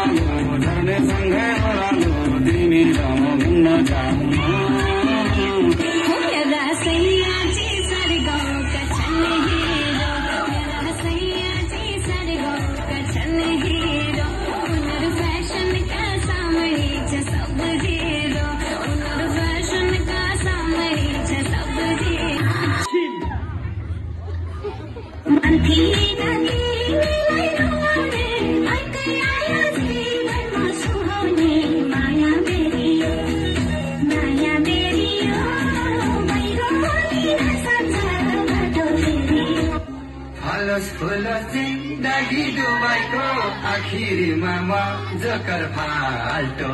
ओह्रालो झर्ने सँगै ओह्रालो तिमी र म घुम्न जाऊँ जिन्दगी डुबाइको आखिरमा म जोकर फाल्टो